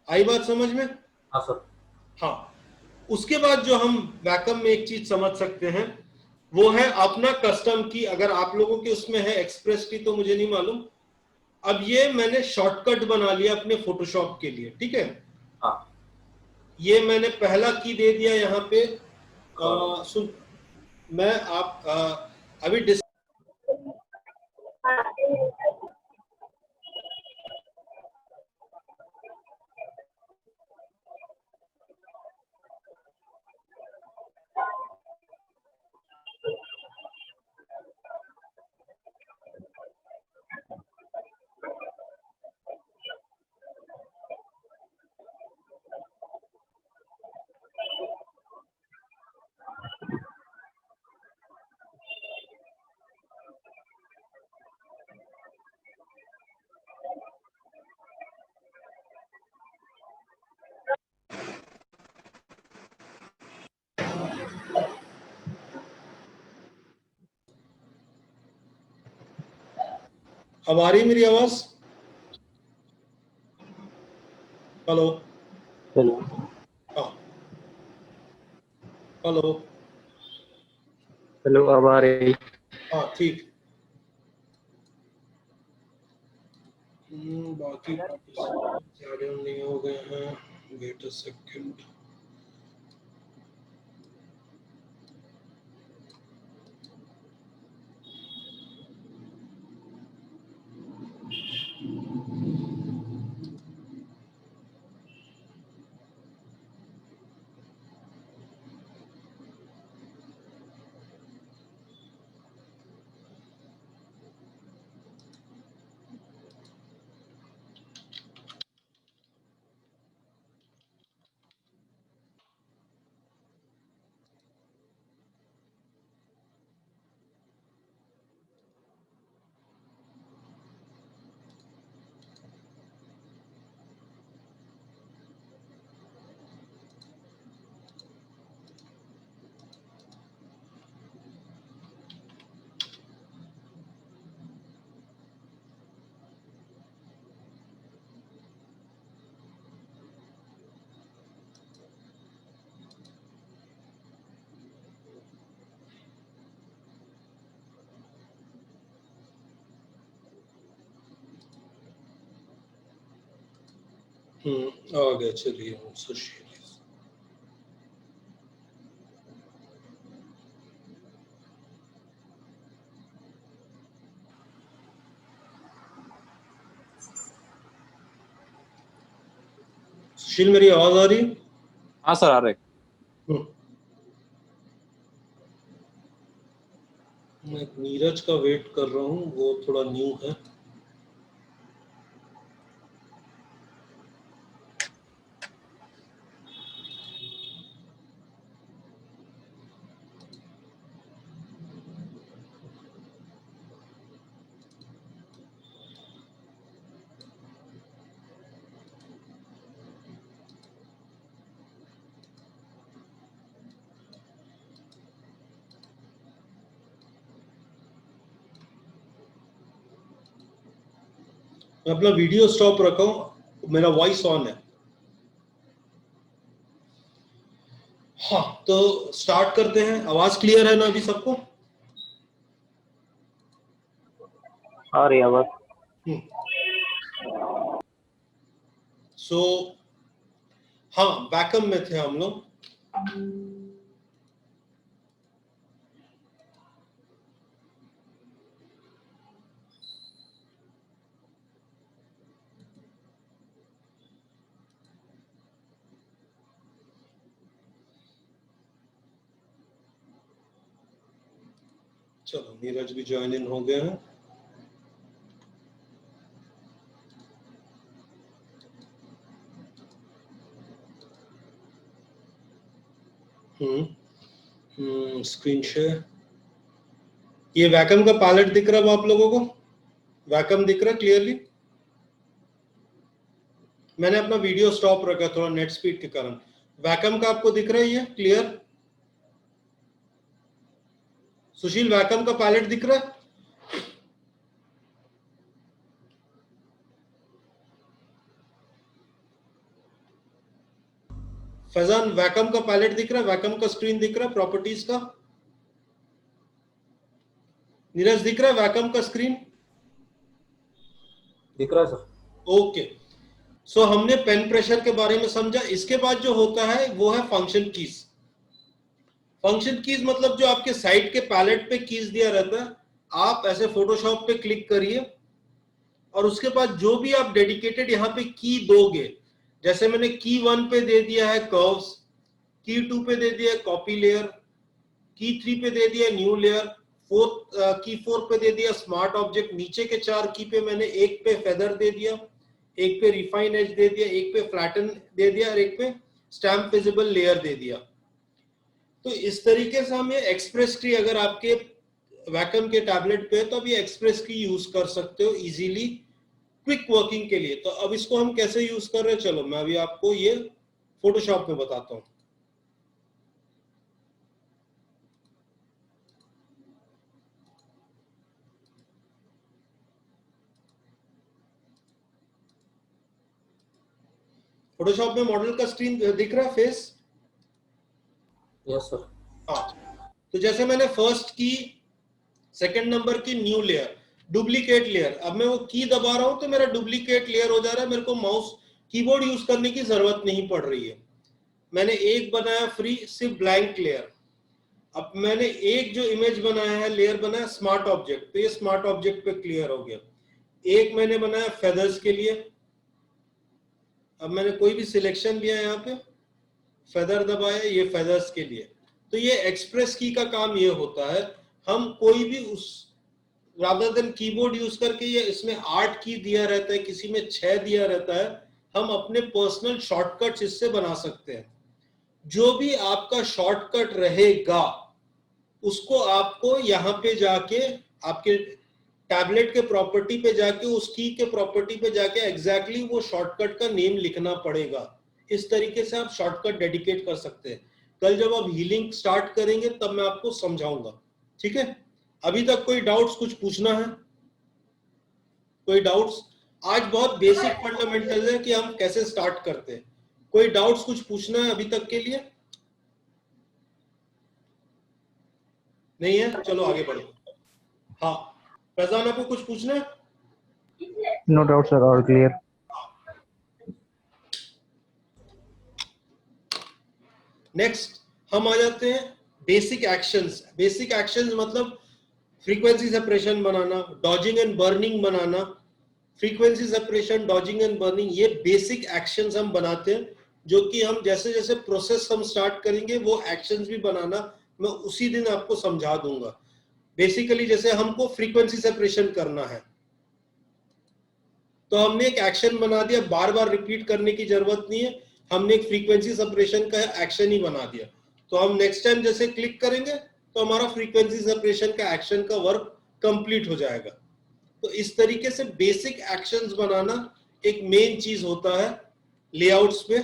आई बात समझ में? हाँ सर। हाँ, उसके बाद जो हम वैक्यूम में एक चीज समझ सकते हैं वो है अपना कस्टम की। अगर आप लोगों के उसमें है एक्सप्रेस की तो मुझे नहीं मालूम। अब ये मैंने शॉर्टकट बना लिया अपने फोटोशॉप के लिए, ठीक है। हाँ ये मैंने पहला की दे दिया यहाँ पे। हाँ। सुन, मैं आप अभी अब आ रही मेरी आवाज? हेलो? हेलो। हाँ, हेलो? हेलो, अब आ रही। हाँ, ठीक। बाकी ज्यादा नहीं हो गए हैं। Wait a second. आ गया, चलिए। सुशील, सुशील मेरी आवाज आ रही है? हाँ सर, आ रहे। मैं नीरज का वेट कर रहा हूँ, वो थोड़ा न्यू है। मैं अपना वीडियो स्टॉप रखा हूँ, मेरा वॉइस ऑन है। हाँ, तो स्टार्ट करते हैं। आवाज क्लियर है ना अभी सबको? आ रही आवाज। सो हाँ, बैकअप में थे हम लोग। चलो, नीरज भी ज्वाइन इन हो गए हैं। Screen share. ये वैकम का पैलेट दिख रहा है आप लोगों को? वैकम दिख रहा है क्लियरली? मैंने अपना वीडियो स्टॉप रखा थोड़ा नेट स्पीड के कारण। वैकम का आपको दिख रहा है ये क्लियर? सुशील, वैकम का पैलेट दिख रहा है? फैजान वैकम का पैलेट दिख रहा है, वैकम का स्क्रीन दिख रहा है, प्रॉपर्टीज का? नीरज दिख रहा है वैकम का स्क्रीन? दिख रहा है सर। ओके, सो हमने पेन प्रेशर के बारे में समझा। इसके बाद जो होता है वो है फंक्शन कीज। फंक्शन कीज मतलब जो आपके साइड के पैलेट पे कीज दिया रहता है, आप ऐसे फोटोशॉप पे क्लिक करिए और उसके बाद जो भी आप डेडिकेटेड यहाँ पे की दोगे, जैसे मैंने की 1 पे दे दिया है कर्व्स, की 2 पे दे दिया है कॉपी लेयर, की 3 पे दे दिया न्यू लेयर, की 4 पे दे दिया स्मार्ट ऑब्जेक्ट, नीचे के 4 की पे मैंने एक पे फेदर दे दिया, एक पे रिफाइन एज दे दिया, एक पे फ्लैटन दे दिया और एक पे स्टैम्प विजिबल लेयर दे दिया। तो इस तरीके से हम ये एक्सप्रेस की, अगर आपके वैकम के टैबलेट पे तो आप ये एक्सप्रेस की यूज कर सकते हो इजीली क्विक वर्किंग के लिए। तो अब इसको हम कैसे यूज कर रहे हैं, चलो मैं अभी आपको ये फोटोशॉप में बताता हूं। फोटोशॉप में मॉडल का स्क्रीन दिख रहा है, फेस? Yes sir. हाँ, तो जैसे मैंने फर्स्ट की, सेकंड नंबर की न्यू लेयर, डुप्लीकेट लेयर, अब मैं वो की दबा रहा हूं तो मेरा डुप्लीकेट लेयर हो जा रहा है, मेरे को माउस कीबोर्ड यूज करने की जरूरत नहीं पड़ रही है। मैंने एक बनाया फ्री, सिर्फ ब्लैंक लेयर। अब मैंने एक जो इमेज बनाया है, लेयर बनाया स्मार्ट ऑब्जेक्ट, तो ये स्मार्ट ऑब्जेक्ट पे क्लियर हो गया। एक मैंने बनाया फेदर्स के लिए, अब मैंने कोई भी सिलेक्शन लिया यहाँ पे, फेदर दबाया, ये फेदर्स के लिए। तो ये एक्सप्रेस की का काम ये होता है, हम कोई भी उस रादर देन कीबोर्ड यूज करके, ये इसमें 8 की दिया रहता है, किसी में 6 दिया रहता है, हम अपने पर्सनल शॉर्टकट्स इससे बना सकते हैं। जो भी आपका शॉर्टकट रहेगा उसको आपको यहाँ पे जाके, आपके टैबलेट के प्रॉपर्टी पे जाके, उस की के प्रॉपर्टी पे जाके एग्जैक्टली वो शॉर्टकट का नेम लिखना पड़ेगा। इस तरीके से आप शॉर्टकट डेडिकेट कर सकते हैं। कल जब आप हीलिंग स्टार्ट करेंगे तब मैं आपको समझाऊंगा, ठीक है? अभी तक कोई डाउट्स, कुछ पूछना है? कोई डाउट्स? आज बहुत बेसिक फंडामेंटल है कि हम कैसे स्टार्ट करते हैं। कोई डाउट्स, कुछ पूछना है अभी तक के लिए? नहीं है, चलो आगे बढ़ो। हाँ फैजान, आपको कुछ पूछना है? No doubt, sir. All clear. Next हम आ जाते हैं बेसिक एक्शंस। बेसिक एक्शंस मतलब frequency separation banana, dodging and burning banana. Frequency separation, dodging and burning, ये बेसिक एक्शंस हम बनाते हैं, जो कि हम जैसे जैसे प्रोसेस हम स्टार्ट करेंगे वो एक्शंस भी बनाना मैं उसी दिन आपको समझा दूंगा। बेसिकली जैसे हमको फ्रीक्वेंसी सेपरेशन करना है तो हमने एक एक्शन बना दिया, बार बार रिपीट करने की जरूरत नहीं है, हमने एक फ्रीक्वेंसी सेपरेशन का एक्शन ही बना दिया। तो हम नेक्स्ट टाइम जैसे क्लिक करेंगे तो हमारा फ्रीक्वेंसी सेपरेशन का एक्शन का वर्क कंप्लीट हो जाएगा। तो इस तरीके से बेसिक एक्शंस बनाना एक मेन चीज होता है लेआउट्स पे।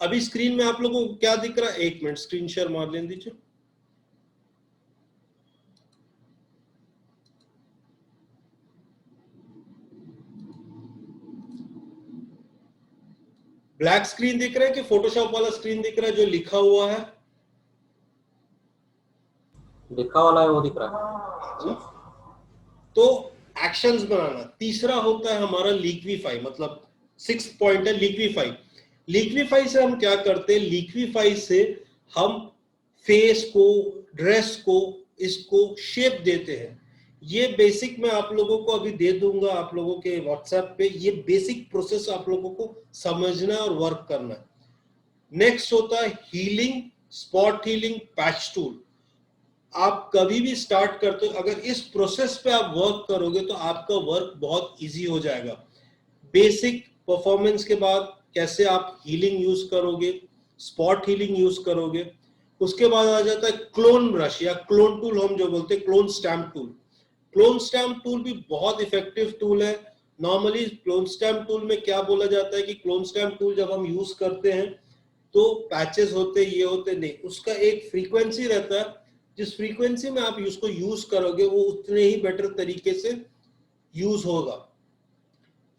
अभी स्क्रीन में आप लोगों को क्या दिख रहा है? एक मिनट स्क्रीन शेयर मार लेने दीजिए। ब्लैक स्क्रीन दिख रहा है कि फोटोशॉप वाला स्क्रीन दिख रहा है जो लिखा हुआ है? लिखा वाला है वो दिख रहा है। तो एक्शंस बनाना। तीसरा होता है हमारा लिक्विफाई, मतलब 6 पॉइंट है लिक्विफाई। लिक्विफाई से हम क्या करते हैं? लिक्विफाई से हम फेस को, ड्रेस को, इसको शेप देते हैं। ये बेसिक मैं आप लोगों को अभी दे दूंगा, आप लोगों के व्हाट्सएप पे। ये बेसिक प्रोसेस आप लोगों को समझना और वर्क करना है। नेक्स्ट होता है healing, spot healing, patch tool. आप कभी भी स्टार्ट करते हो, अगर इस प्रोसेस पे आप वर्क करोगे तो आपका वर्क बहुत इजी हो जाएगा। बेसिक परफॉर्मेंस के बाद कैसे आप हीलिंग यूज करोगे, स्पॉट हीलिंग यूज करोगे। उसके बाद आ जाता है क्लोन ब्रश या क्लोन टूल, हम जो बोलते हैं clone stamp tool. Clone stamp tool भी बहुत इफेक्टिव टूल है। नॉर्मली क्लोन स्टैम्प टूल में क्या बोला जाता है कि क्लोन स्टैम्प टूल जब हम यूज करते हैं तो पैचेस होते, ये होते नहीं, उसका एक फ्रीक्वेंसी रहता है, जिस फ्रीक्वेंसी में आप उसको यूज करोगे वो उतने ही बेटर तरीके से यूज होगा।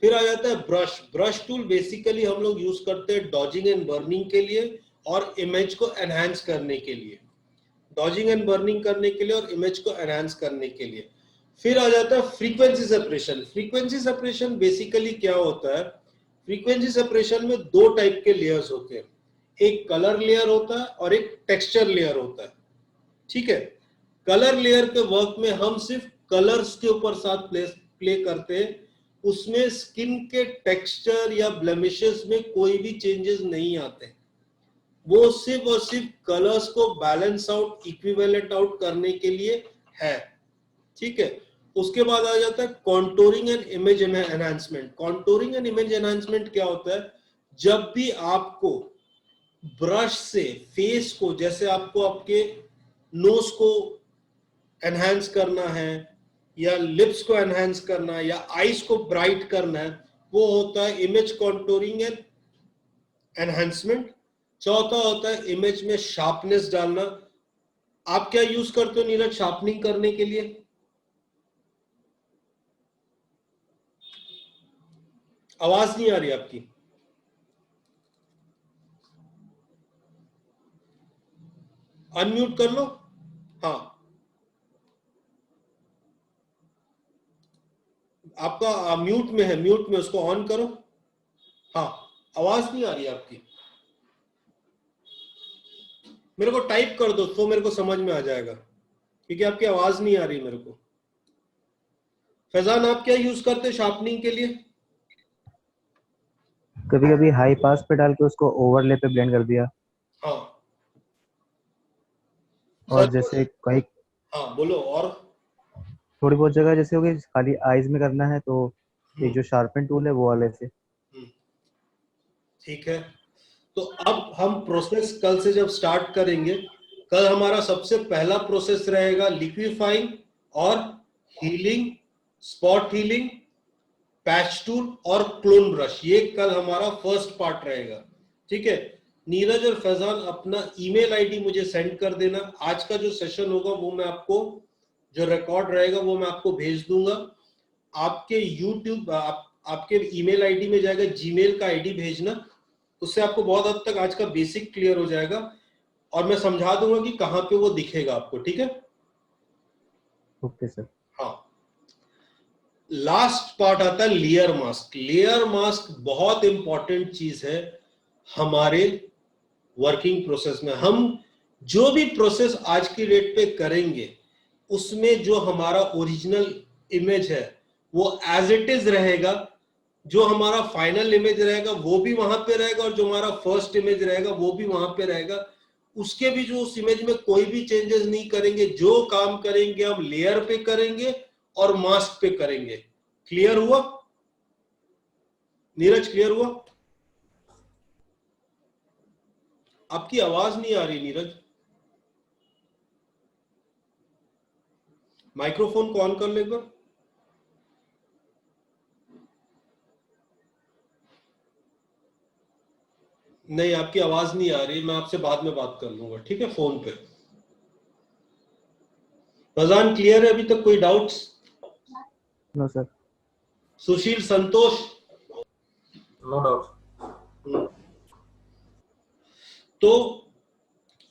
फिर आ जाता है ब्रश। ब्रश टूल बेसिकली हम लोग यूज करते हैं डॉजिंग एंड बर्निंग के लिए और इमेज को एनहांस करने के लिए, डॉजिंग एंड बर्निंग करने के लिए और इमेज को एनहांस करने के लिए। फिर आ जाता है frequency separation. Frequency separation basically क्या होता है, फ्रीक्वेंसी सेपरेशन में दो टाइप के लेयर्स होते हैं, एक कलर लेयर होता है और एक टेक्सचर लेयर होता है, ठीक है। कलर लेयर के वर्क में हम सिर्फ कलर्स के ऊपर साथ प्ले करते हैं, उसमें स्किन के टेक्सचर या ब्लेमिशेस में कोई भी चेंजेस नहीं आते, वो सिर्फ और सिर्फ कलर्स को बैलेंस आउट, इक्विवेलेंट आउट करने के लिए है, ठीक है। उसके बाद आ जाता है contouring and image enhancement. Contouring and image enhancement क्या होता है, जब भी आपको ब्रश से फेस को, जैसे आपको आपके नोज को एनहांस करना है या लिप्स को एनहांस करना है या आईज को ब्राइट करना है, वो होता है इमेज कॉन्टोरिंग एंड एनहांसमेंट। चौथा होता है इमेज में शार्पनेस डालना। आप क्या यूज करते हो नीरज शार्पनिंग करने के लिए? आवाज नहीं आ रही आपकी। अनम्यूट कर लो। हाँ, आपका म्यूट में है, म्यूट में उसको ऑन करो। हाँ, आवाज नहीं आ रही आपकी। मेरे को टाइप कर दो तो मेरे को समझ में आ जाएगा, क्योंकि आपकी आवाज नहीं आ रही मेरे को। फैजान, आप क्या यूज करते हैं शार्पनिंग के लिए? कभी कभी हाई पास पे डाल के उसको ओवरले पे ब्लेंड कर दिया, हाँ और संतोष, जैसे कहीं हाँ बोलो। और थोड़ी बहुत जगह जैसे होगी खाली आईज में करना है तो एक जो शार्पन टूल है वो वाले से। ठीक है, तो अब हम प्रोसेस कल से जब स्टार्ट करेंगे, कल हमारा सबसे पहला प्रोसेस रहेगा लिक्विफाइंग और healing, spot healing, patch tool और क्लोन ब्रश। ये कल हमारा फर्स्ट पार्ट रहेगा, ठीक है। नीरज और फैजान अपना ईमेल आईडी मुझे सेंड कर देना। आज का जो सेशन होगा वो मैं आपको, जो रिकॉर्ड रहेगा वो मैं आपको भेज दूंगा। आपके यूट्यूब आपके ईमेल आईडी में जाएगा, जीमेल का आईडी भेजना, उससे आपको बहुत हद तक आज का बेसिक क्लियर हो जाएगा और मैं समझा दूंगा कि कहां पे वो दिखेगा आपको, ठीक है। Okay sir. हाँ, लास्ट पार्ट आता है लेयर मास्क। लेयर मास्क बहुत इंपॉर्टेंट चीज है हमारे वर्किंग प्रोसेस में। हम जो भी प्रोसेस आज की डेट पे करेंगे उसमें जो हमारा ओरिजिनल इमेज है वो एज इट इज रहेगा, जो हमारा फाइनल इमेज रहेगा वो भी वहां पे रहेगा और जो हमारा फर्स्ट इमेज रहेगा वो भी वहां पे रहेगा। उसके भी जो उस इमेज में कोई भी चेंजेस नहीं करेंगे, जो काम करेंगे हम लेयर पे करेंगे और मास्क पे करेंगे। क्लियर हुआ नीरज? क्लियर हुआ? आपकी आवाज नहीं आ रही नीरज, माइक्रोफोन को ऑन कर ले एक बार। नहीं, आपकी आवाज नहीं आ रही, मैं आपसे बाद में बात कर लूंगा, ठीक है, फोन पे। फैजान क्लियर है अभी तक? कोई doubts? No sir. Sushil, Santosh? No doubt. तो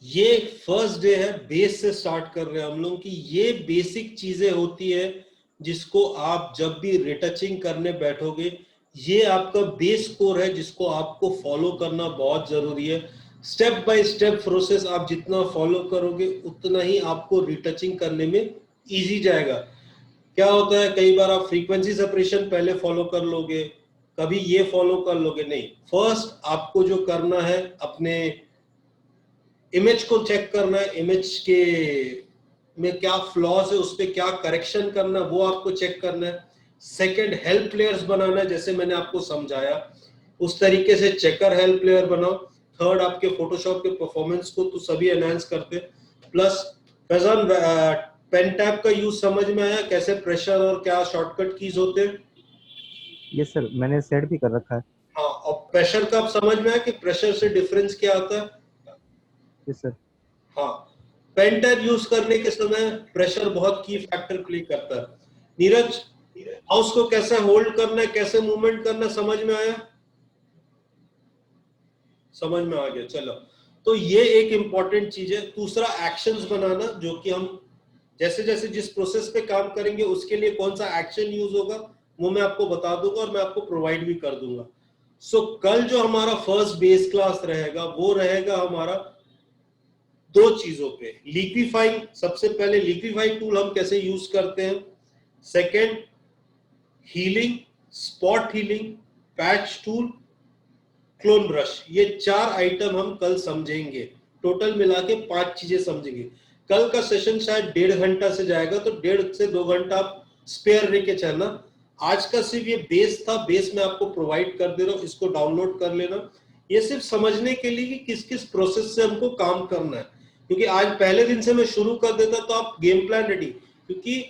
ये फर्स्ट डे है, बेस से स्टार्ट कर रहे हैं हम लोग की। ये बेसिक चीजें होती है जिसको आप जब भी रिटचिंग करने बैठोगे, ये आपका बेस कोर है जिसको आपको फॉलो करना बहुत जरूरी है। स्टेप बाय स्टेप प्रोसेस आप जितना फॉलो करोगे उतना ही आपको रिटचिंग करने में इजी जाएगा। क्या होता है, कई बार आप फ्रीक्वेंसी सेपरेशन पहले फॉलो कर लोगे, कभी ये फॉलो कर लोगे, नहीं। फर्स्ट आपको जो करना है, अपने इमेज को चेक करना है, इमेज के में क्या फ्लॉज है, उस पर क्या करेक्शन करना है वो आपको चेक करना है। सेकंड, हेल्प लेयर्स बनाना है, जैसे मैंने आपको समझाया उस तरीके से चेकर हेल्प लेयर बनाओ। थर्ड, आपके फोटोशॉप के परफॉर्मेंस को तो सभी एनहांस करते। प्लस फैजान, पेन टैब का यूज समझ में आया, कैसे प्रेशर और क्या शॉर्टकट कीज होते हैं? यस सर, मैंने सेट भी कर रखा है। हाँ, और प्रेशर का आप समझ में आया कि प्रेशर से डिफरेंस क्या आता है? Yes sir. हाँ, पेन टैब यूज करने के समय प्रेशर बहुत की फैक्टर प्ले करता है। नीरज, माउस को कैसे होल्ड करना है, कैसे मूवमेंट करना है, समझ में आया? समझ में आ गया, चलो। तो ये एक इंपॉर्टेंट चीज है। दूसरा एक्शंस बनाना, जो कि हम जैसे जैसे जिस प्रोसेस पे काम करेंगे उसके लिए कौन सा एक्शन यूज होगा वो मैं आपको बता दूंगा और मैं आपको प्रोवाइड भी कर दूंगा। सो कल जो हमारा फर्स्ट बेस क्लास रहेगा वो रहेगा हमारा दो चीजों पे, लिक्विफाइंग, सबसे पहले लिक्विफाइंग टूल हम कैसे यूज करते हैं, second healing, spot healing, patch tool, clone brush. ये 4 आइटम हम कल समझेंगे। टोटल मिला के 5 चीजें समझेंगे। कल का सेशन शायद 1.5 घंटा से जाएगा, तो 1.5 से 2 घंटा आप स्पेयर लेके चलना। आज का सिर्फ ये बेस था, बेस मैं आपको प्रोवाइड कर दे रहा हूँ, इसको डाउनलोड कर लेना। ये सिर्फ समझने के लिए कि किस किस प्रोसेस से हमको काम करना है, क्योंकि आज पहले दिन से मैं शुरू कर देता तो आप गेम प्लान रेडी, क्योंकि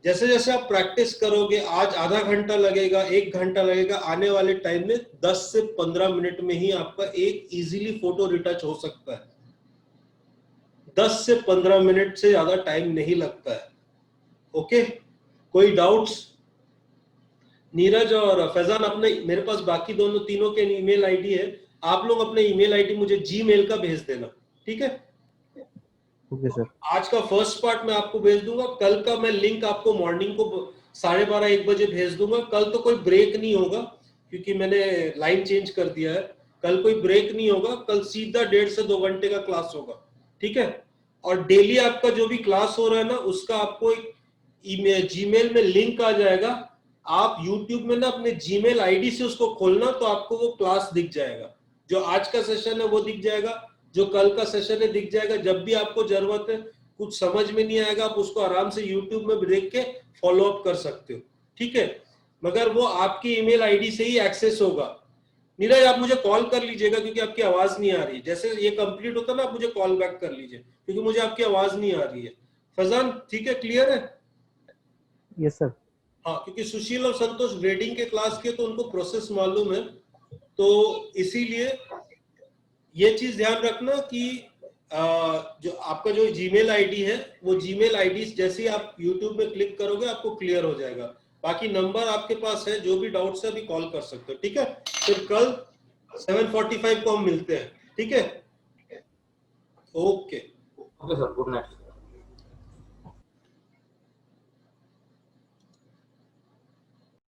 जैसे जैसे आप प्रैक्टिस करोगे, आज आधा घंटा लगेगा, 1 घंटा लगेगा, आने वाले टाइम में 10 से 15 मिनट में ही आपका एक इजीली फोटो रिटच हो सकता है। 10 से 15 मिनट से ज्यादा टाइम नहीं लगता है। ओके, कोई डाउट्स? नीरज और फैजान अपने, मेरे पास बाकी तीनों के ईमेल आईडी है, आप लोग अपने ईमेल आईडी मुझे जीमेल का भेज देना, ठीक है? Okay sir. आज का फर्स्ट पार्ट मैं आपको भेज दूंगा, कल का मैं लिंक आपको मॉर्निंग को 12:30 1 बजे भेज दूंगा। कल तो कोई ब्रेक नहीं होगा क्योंकि मैंने लाइन चेंज कर दिया है। कल कोई ब्रेक नहीं होगा, कल सीधा 1.5 से 2 घंटे का क्लास होगा, ठीक है? और डेली आपका जो भी क्लास हो रहा है ना, उसका आपको एक जीमेल में लिंक आ जाएगा। आप यूट्यूब में ना अपने जीमेल आईडी से उसको खोलना, तो आपको वो क्लास दिख जाएगा। जो आज का सेशन है वो दिख जाएगा, जो कल का सेशन है दिख जाएगा। जब भी आपको जरूरत है, कुछ समझ में नहीं आएगा, आप उसको आराम से यूट्यूब में देख के फॉलो अप कर सकते हो, ठीक है? मगर वो आपकी ईमेल आईडी से ही एक्सेस होगा। नीरज, आप मुझे कॉल कर लीजिएगा क्योंकि आपकी आवाज नहीं आ रही है। जैसे ये कंप्लीट होता है ना, आप मुझे कॉल बैक कर लीजिए क्योंकि मुझे आपकी आवाज नहीं आ रही है। फैजान, ठीक है, क्लियर है? Yes sir. हाँ, क्योंकि सुशील और संतोष ग्रेडिंग के क्लास के, तो उनको प्रोसेस मालूम है, तो इसीलिए ये चीज ध्यान रखना कि जो आपका जो जीमेल आईडी है, वो जीमेल आईडी जैसे ही आप यूट्यूब में क्लिक करोगे आपको क्लियर हो जाएगा। बाकी नंबर आपके पास है, जो भी डाउट्स है अभी कॉल कर सकते हो, ठीक है? फिर कल 7:45 को हम मिलते हैं, ठीक है? Okay okay sir, good night.